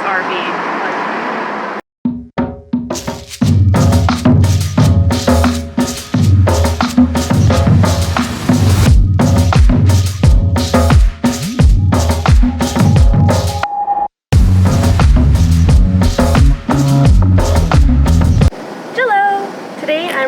RV.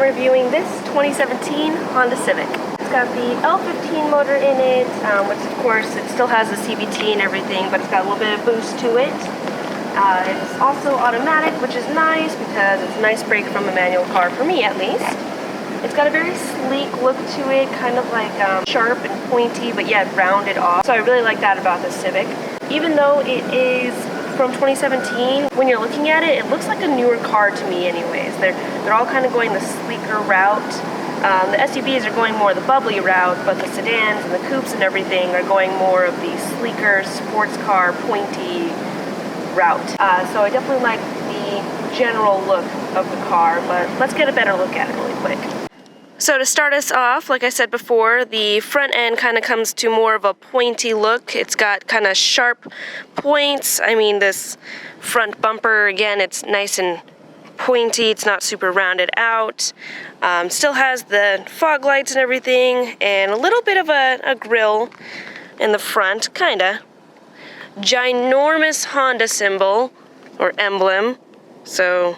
Reviewing this 2017 Honda Civic. It's got the L15 motor in it, which of course it still has the CVT and everything, but it's got a little bit of boost to it. It's also automatic, which is nice because it's a nice break from a manual car, for me at least. It's got a very sleek look to it, kind of like sharp and pointy, but yet rounded off. So I really like that about the Civic. Even though it is from 2017, when you're looking at it, it looks like a newer car to me anyways. They're all kind of going the sleeker route. The SUVs are going more the bubbly route, but the sedans and the coupes and everything are going more of the sleeker, sports car, pointy route. So I definitely like the general look of the car, but let's get a better look at it really quick. So to start us off, like I said before, the front end kind of comes to more of a pointy look. It's got kind of sharp points. I mean, this front bumper, again, it's nice and pointy. It's not super rounded out. Still has the fog lights and everything, and a little bit of a grille in the front, kind of. Ginormous Honda symbol, or emblem. So,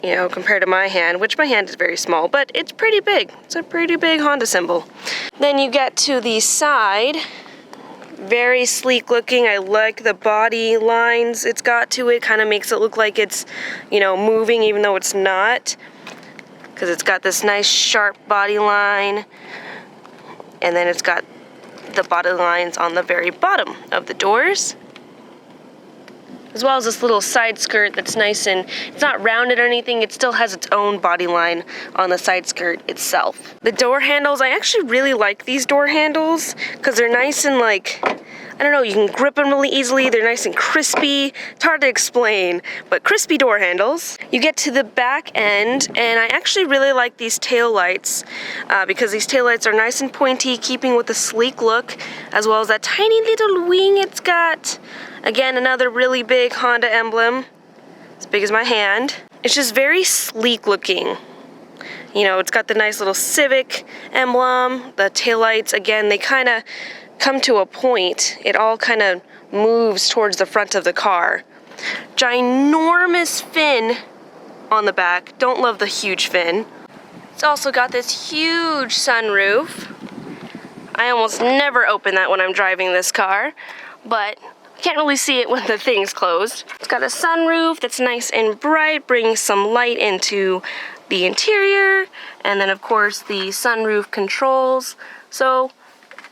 you know, compared to my hand, which my hand is very small, but it's pretty big. It's a pretty big Honda symbol. Then you get to the side, very sleek looking. I like the body lines it's got to it. Kind of makes it look like it's, you know, moving even though it's not, because it's got this nice sharp body line, and then it's got the body lines on the very bottom of the doors, as well as this little side skirt that's nice, and it's not rounded or anything. It still has its own body line on the side skirt itself. The door handles, I actually really like these door handles because they're nice and, like, I don't know, you can grip them really easily. They're nice and crispy. It's hard to explain, but crispy door handles. You get to the back end, and I actually really like these tail lights because these tail lights are nice and pointy, keeping with the sleek look, as well as that tiny little wing it's got. Again, another really big Honda emblem, as big as my hand. It's just very sleek looking. You know, it's got the nice little Civic emblem, the taillights, again, they kind of come to a point. It all kind of moves towards the front of the car. Ginormous fin on the back. Don't love the huge fin. It's also got this huge sunroof. I almost never open that when I'm driving this car, but can't really see it when the thing's closed. It's got a sunroof that's nice and bright, brings some light into the interior, and then of course the sunroof controls. So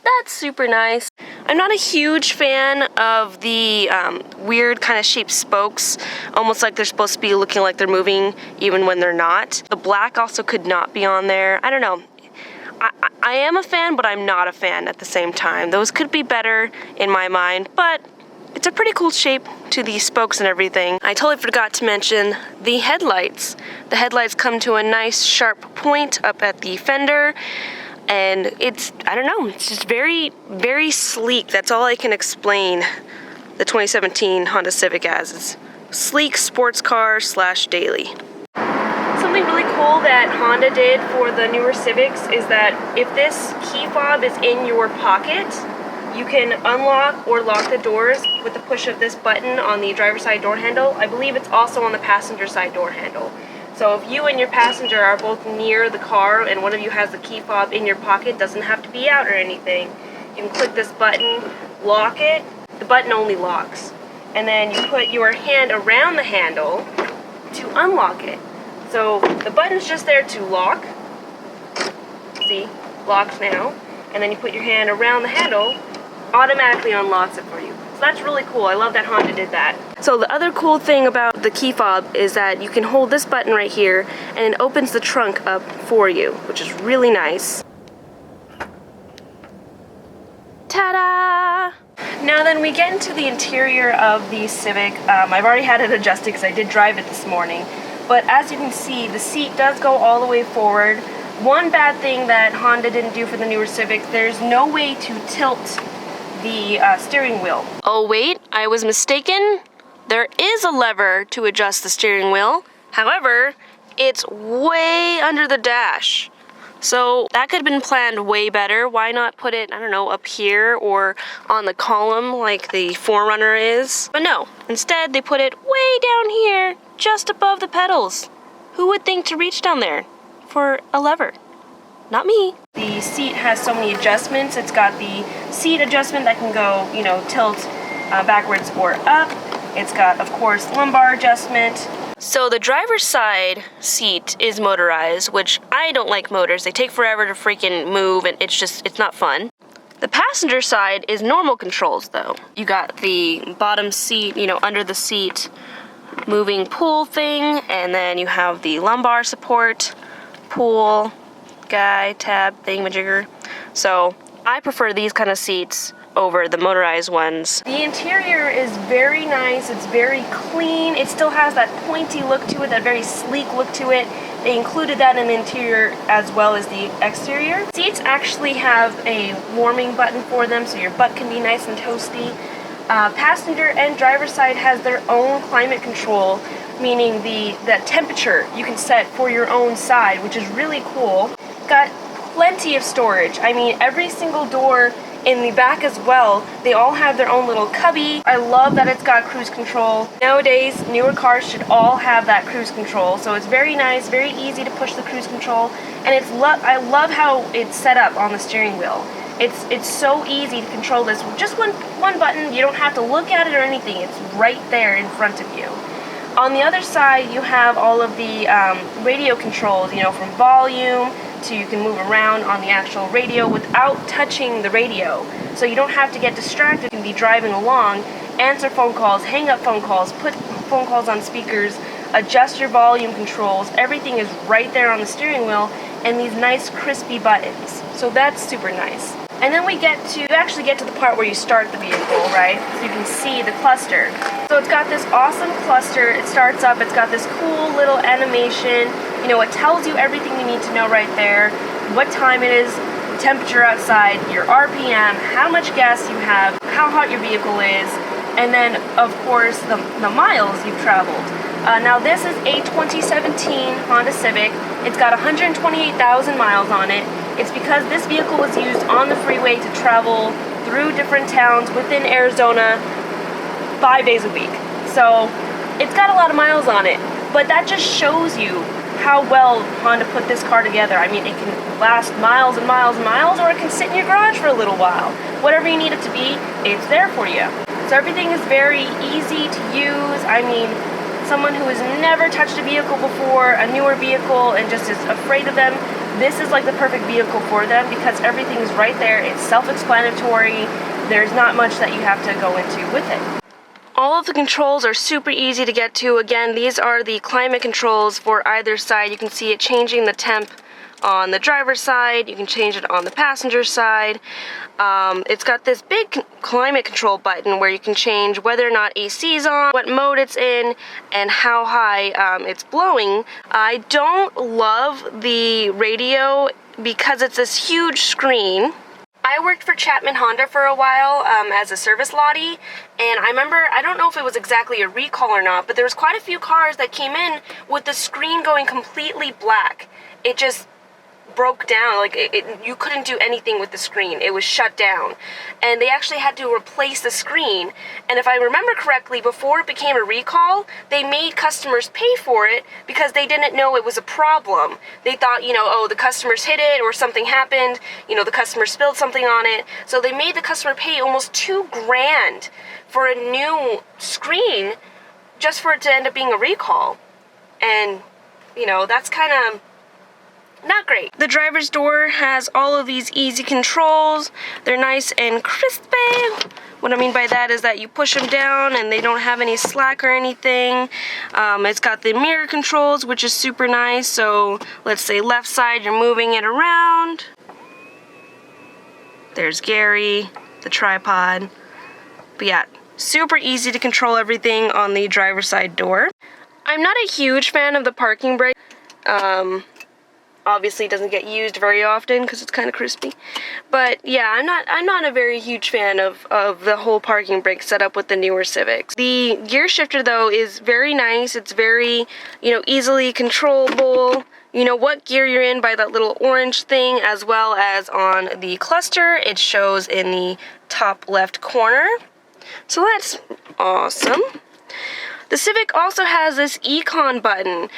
that's super nice. I'm not a huge fan of the weird kind of shaped spokes, almost like they're supposed to be looking like they're moving even when they're not. The black also could not be on there. I don't know. I am a fan, but I'm not a fan at the same time. Those could be better in my mind, but it's a pretty cool shape to the spokes and everything. I totally forgot to mention the headlights. The headlights come to a nice sharp point up at the fender, and it's, I don't know, it's just very, very sleek. That's all I can explain the 2017 Honda Civic as. It's sleek sports car / daily. Something really cool that Honda did for the newer Civics is that if this key fob is in your pocket, you can unlock or lock the doors with the push of this button on the driver's side door handle. I believe it's also on the passenger side door handle. So if you and your passenger are both near the car and one of you has the key fob in your pocket, doesn't have to be out or anything, you can click this button, lock it, the button only locks. And then you put your hand around the handle to unlock it. So the button's just there to lock. See, locks now. And then you put your hand around the handle, automatically unlocks it for you. So that's really cool. I love that Honda did that. So the other cool thing about the key fob is that you can hold this button right here and it opens the trunk up for you, which is really nice. Ta-da! Now then, we get into the interior of the Civic. I've already had it adjusted because I did drive it this morning. But as you can see, the seat does go all the way forward. One bad thing that Honda didn't do for the newer Civic, there's no way to tilt the steering wheel. Oh wait, I was mistaken. There is a lever to adjust the steering wheel. However, it's way under the dash. So that could have been planned way better. Why not put it, I don't know, up here or on the column like the 4Runner is? But no, instead they put it way down here, just above the pedals. Who would think to reach down there for a lever? Not me. The seat has so many adjustments. It's got the seat adjustment that can go, tilt backwards or up. It's got, of course, lumbar adjustment. So the driver's side seat is motorized, which I don't like motors. They take forever to freaking move, and it's not fun. The passenger side is normal controls, though. You got the bottom seat, under the seat, moving pull thing, and then you have the lumbar support, pull, guy, tab, thingamajigger. So I prefer these kind of seats over the motorized ones. The interior is very nice. It's very clean. It still has that pointy look to it, that very sleek look to it. They included that in the interior as well as the exterior. Seats actually have a warming button for them, so your butt can be nice and toasty. Passenger and driver side has their own climate control, meaning the temperature you can set for your own side, which is really cool. Got plenty of storage. I mean, every single door in the back as well, they all have their own little cubby. I love that it's got cruise control. Nowadays, newer cars should all have that cruise control, so it's very nice, very easy to push the cruise control, and I love how it's set up on the steering wheel. It's so easy to control this with just one button. You don't have to look at it or anything. It's right there in front of you. On the other side, you have all of the radio controls, from volume to you can move around on the actual radio without touching the radio. So you don't have to get distracted. You can be driving along, answer phone calls, hang up phone calls, put phone calls on speakers, adjust your volume controls. Everything is right there on the steering wheel, and these nice crispy buttons. So that's super nice. And then you actually get to the part where you start the vehicle, right? So you can see the cluster. So it's got this awesome cluster. It starts up, it's got this cool little animation. It tells you everything you need to know right there. What time it is, temperature outside, your RPM, how much gas you have, how hot your vehicle is, and then, of course, the miles you've traveled. Now this is a 2017 Honda Civic. It's got 128,000 miles on it. It's because this vehicle was used on the freeway to travel through different towns within Arizona 5 days a week. So it's got a lot of miles on it, but that just shows you how well Honda put this car together. I mean, it can last miles and miles and miles, or it can sit in your garage for a little while. Whatever you need it to be, it's there for you. So everything is very easy to use. I mean, someone who has never touched a vehicle before, a newer vehicle, and just is afraid of them, this is like the perfect vehicle for them because everything is right there. It's self-explanatory. There's not much that you have to go into with it. All of the controls are super easy to get to. Again, these are the climate controls for either side. You can see it changing the temp on the driver's side. You can change it on the passenger side. It's got this big climate control button where you can change whether or not AC is on, what mode it's in, and how high it's blowing. I don't love the radio because it's this huge screen. I worked for Chapman Honda for a while as a service lottie, and I remember, I don't know if it was exactly a recall or not, but there was quite a few cars that came in with the screen going completely black. It just broke down, like you couldn't do anything with the screen. It was shut down, and they actually had to replace the screen. And if I remember correctly, before it became a recall, they made customers pay for it because they didn't know it was a problem. They thought, oh, the customers hit it or something happened, the customer spilled something on it. So they made the customer pay almost $2,000 for a new screen just for it to end up being a recall. And that's kind of not great. The driver's door has all of these easy controls. They're nice and crispy. What I mean by that is that you push them down and they don't have any slack or anything. It's got the mirror controls, which is super nice. So let's say left side, you're moving it around. There's Gary, the tripod. But yeah, super easy to control everything on the driver's side door. I'm not a huge fan of the parking brake. obviously doesn't get used very often because it's kind of crispy. But yeah, I'm not a very huge fan of the whole parking brake setup with the newer Civics. The gear shifter though is very nice. It's very, easily controllable. You know what gear you're in by that little orange thing, as well as on the cluster, it shows in the top left corner. So that's awesome. The Civic also has this Econ button.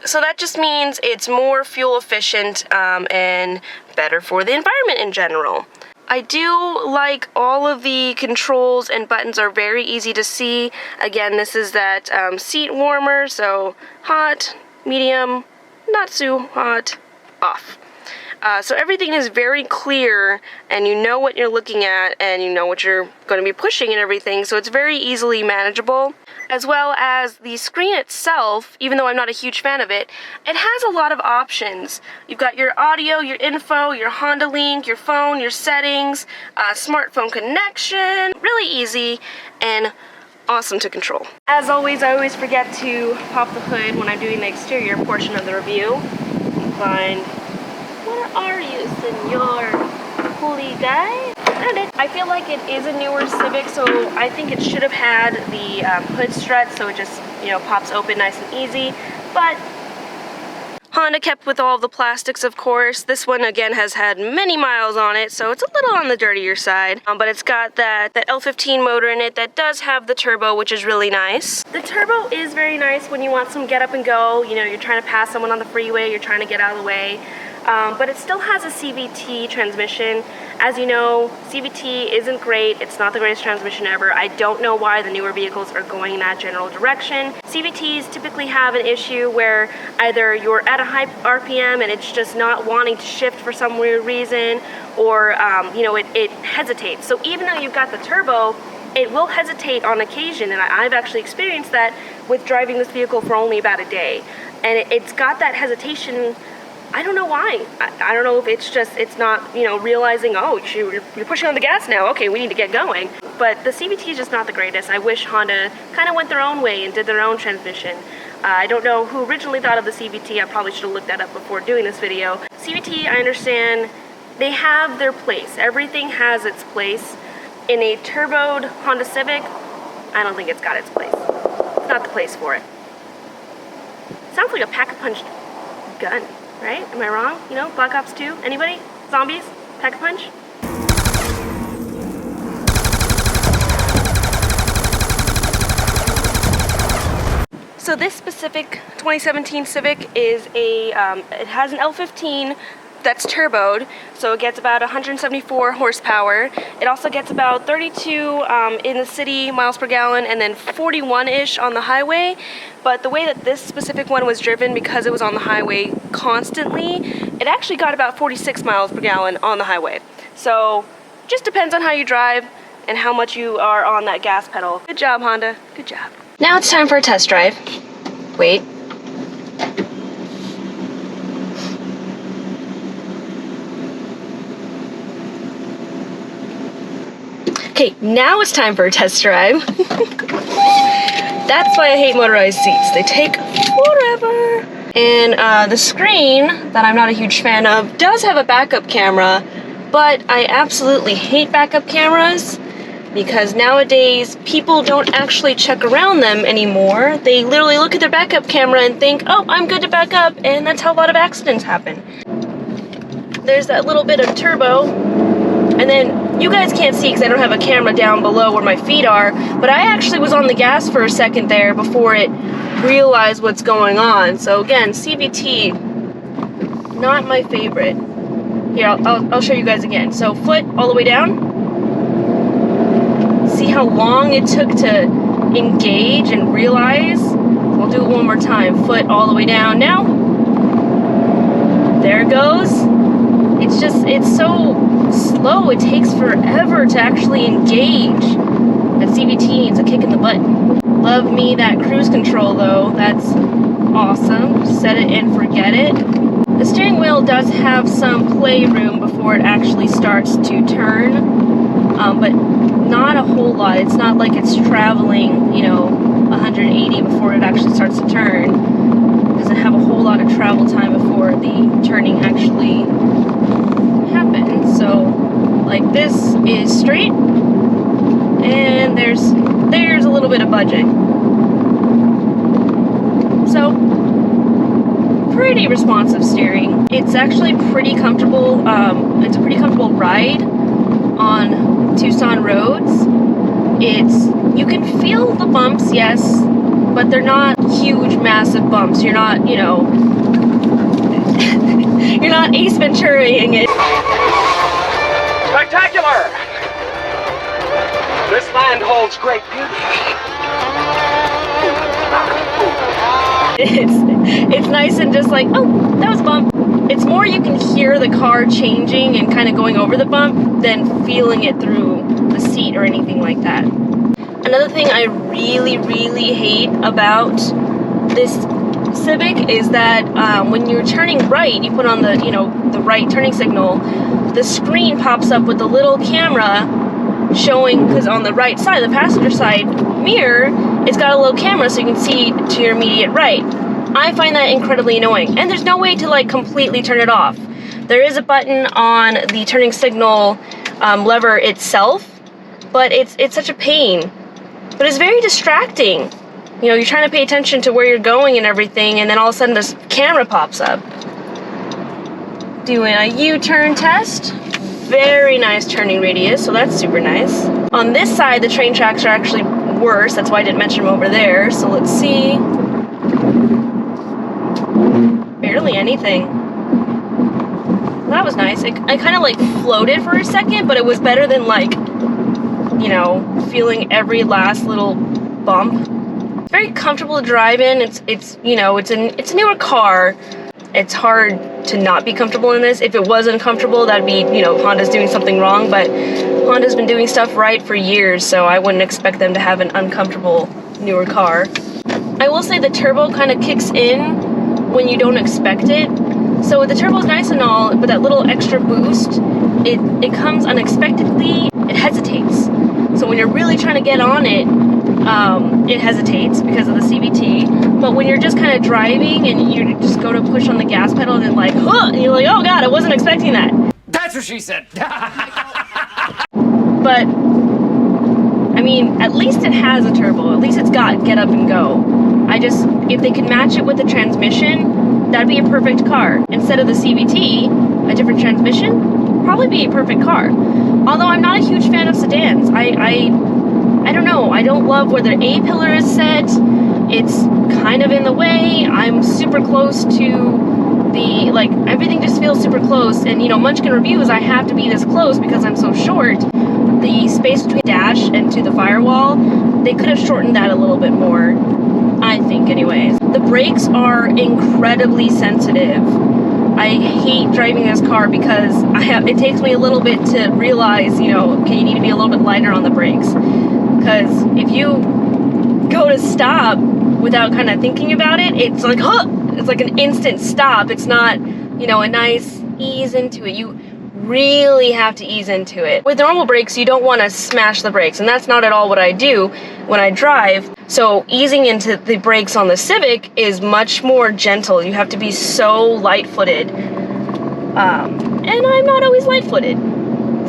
So that just means it's more fuel efficient and better for the environment in general. I do like all of the controls and buttons are very easy to see. Again, this is that seat warmer, so hot, medium, not so hot, off. So everything is very clear and you know what you're looking at and you know what you're going to be pushing and everything, so it's very easily manageable. As well as the screen itself, even though I'm not a huge fan of it, it has a lot of options. You've got your audio, your info, your Honda Link, your phone, your settings, smartphone connection, really easy and awesome to control. As always, I always forget to pop the hood when I'm doing the exterior portion of the review. Find, where are you, senor? Holy guy? Found it. I feel like it is a newer Civic, so I think it should have had the hood strut, so it just, pops open nice and easy. But Honda kept with all of the plastics, of course. This one, again, has had many miles on it, so it's a little on the dirtier side. But it's got that L15 motor in it that does have the turbo, which is really nice. The turbo is very nice when you want some get up and go. You're trying to pass someone on the freeway, you're trying to get out of the way. But it still has a CVT transmission. As you know, CVT isn't great. It's not the greatest transmission ever. I don't know why the newer vehicles are going in that general direction. CVTs typically have an issue where either you're at a high RPM and it's just not wanting to shift for some weird reason, or it hesitates. So even though you've got the turbo, it will hesitate on occasion, and I've actually experienced that with driving this vehicle for only about a day. And it's got that hesitation. I don't know why. I don't know if it's not, realizing, oh, you're pushing on the gas now. Okay, we need to get going. But the CVT is just not the greatest. I wish Honda kind of went their own way and did their own transmission. I don't know who originally thought of the CVT. I probably should have looked that up before doing this video. CVT, I understand, they have their place. Everything has its place. In a turboed Honda Civic, I don't think it's got its place. It's not the place for it. Sounds like a pack-a-punch gun. Right? Am I wrong? Black Ops 2? Anybody? Zombies? Pack-a-punch? So this specific 2017 Civic is it has an L15 that's turboed, so it gets about 174 horsepower. It also gets about 32 in the city miles per gallon and then 41-ish on the highway. But the way that this specific one was driven, because it was on the highway constantly, it actually got about 46 miles per gallon on the highway. So just depends on how you drive and how much you are on that gas pedal. Good job, Honda. Good job. Now it's time for a test drive. Wait. Okay, now it's time for a test drive. That's why I hate motorized seats. They take forever. And the screen, that I'm not a huge fan of, does have a backup camera, but I absolutely hate backup cameras because nowadays people don't actually check around them anymore. They literally look at their backup camera and think, oh, I'm good to back up, and that's how a lot of accidents happen. There's that little bit of turbo, and then you guys can't see because I don't have a camera down below where my feet are, but I actually was on the gas for a second there before it realized what's going on. So again, CVT, not my favorite. Here, I'll show you guys again. So foot all the way down. See how long it took to engage and realize? I'll do it one more time. Foot all the way down now. There it goes. It's so slow, it takes forever to actually engage. That CVT needs a kick in the butt. Love me that cruise control though, that's awesome. Set it and forget it. The steering wheel does have some playroom before it actually starts to turn, but not a whole lot. It's not like it's traveling, 180 before it actually starts to turn. It doesn't have a whole lot of travel time before the turning actually happens. So like this is straight, and there's a little bit of budging. So pretty responsive steering. It's actually pretty comfortable. It's a pretty comfortable ride on Tucson roads. You can feel the bumps, yes, but they're not huge, massive bumps. You're not, you know, you're not Ace Venturaing it. Spectacular! This land holds great beauty. It's nice and just like, oh, that was a bump. It's more you can hear the car changing and kind of going over the bump than feeling it through the seat or anything like that. Another thing I really, really hate about this Civic is that when you're turning right, you put on the, you know, the right turning signal, the screen pops up with a little camera showing, because on the right side, the passenger side mirror, it's got a little camera so you can see to your immediate right. I find that incredibly annoying, and there's no way to like completely turn it off. There is a button on the turning signal lever itself, but it's such a pain. But it's very distracting. You know, you're trying to pay attention to where you're going and everything, and then all of a sudden this camera pops up. Doing a U-turn test. Very nice turning radius, so that's super nice. On this side, the train tracks are actually worse. That's why I didn't mention them over there. So let's see. Barely anything. That was nice. I kind of like floated for a second, but it was better than like, you know, feeling every last little bump. It's very comfortable to drive in. It's you know, it's a newer car. It's hard to not be comfortable in this. If it was uncomfortable, that'd be, you know, Honda's doing something wrong, but Honda's been doing stuff right for years, so I wouldn't expect them to have an uncomfortable newer car. I will say the turbo kind of kicks in when you don't expect it. So the turbo's nice and all, but that little extra boost, it comes unexpectedly. It hesitates. So when you're really trying to get on it, it hesitates because of the CVT. But when you're just kind of driving and you just go to push on the gas pedal and then like, huh, and you're like, oh god, I wasn't expecting that. That's what she said. But I mean, at least it has a turbo. At least it's got get up and go. If they could match it with the transmission, that'd be a perfect car. Instead of the CVT, a different transmission, probably be a perfect car. Although I'm not a huge fan of sedans. I don't know. I don't love where the A-pillar is set. It's kind of in the way. I'm super close to the, like, everything just feels super close. And, you know, Munchkin reviews, I have to be this close because I'm so short. The space between the dash and to the firewall, they could have shortened that a little bit more, I think anyways. The brakes are incredibly sensitive. I hate driving this car because it takes me a little bit to realize, you know, okay, you need to be a little bit lighter on the brakes. Because if you go to stop without kind of thinking about it, it's like, huh! It's like an instant stop. It's not, you know, a nice ease into it. You really have to ease into it. With normal brakes, you don't want to smash the brakes, and that's not at all what I do when I drive. So easing into the brakes on the Civic is much more gentle. You have to be so light-footed. And I'm not always light-footed,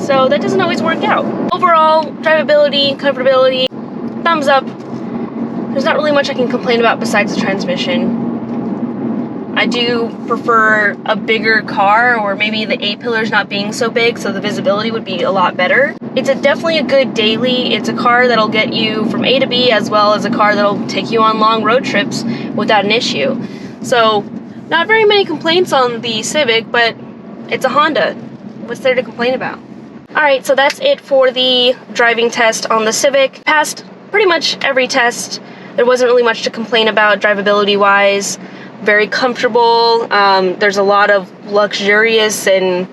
so that doesn't always work out. Overall, drivability, comfortability, thumbs up. There's not really much I can complain about besides the transmission. I do prefer a bigger car, or maybe the A-pillars not being so big, so the visibility would be a lot better. It's definitely a good daily. It's a car that'll get you from A to B, as well as a car that'll take you on long road trips without an issue. So, not very many complaints on the Civic, but it's a Honda. What's there to complain about? Alright, so that's it for the driving test on the Civic. Passed pretty much every test. There wasn't really much to complain about drivability-wise. Very comfortable. There's a lot of luxurious and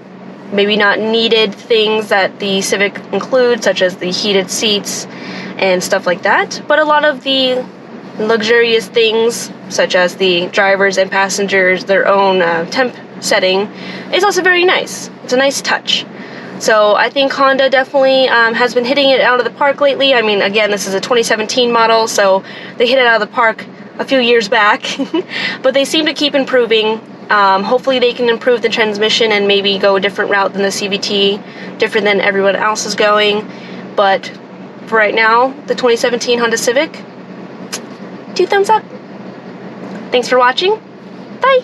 maybe not needed things that the Civic includes, such as the heated seats and stuff like that. But a lot of the luxurious things, such as the drivers and passengers, their own temp setting, is also very nice. It's a nice touch. So I think Honda definitely has been hitting it out of the park lately. I mean, again, this is a 2017 model, so they hit it out of the park a few years back, but they seem to keep improving. Hopefully they can improve the transmission and maybe go a different route than the CVT, different than everyone else is going. But for right now, the 2017 Honda Civic, 2 thumbs up. Thanks for watching.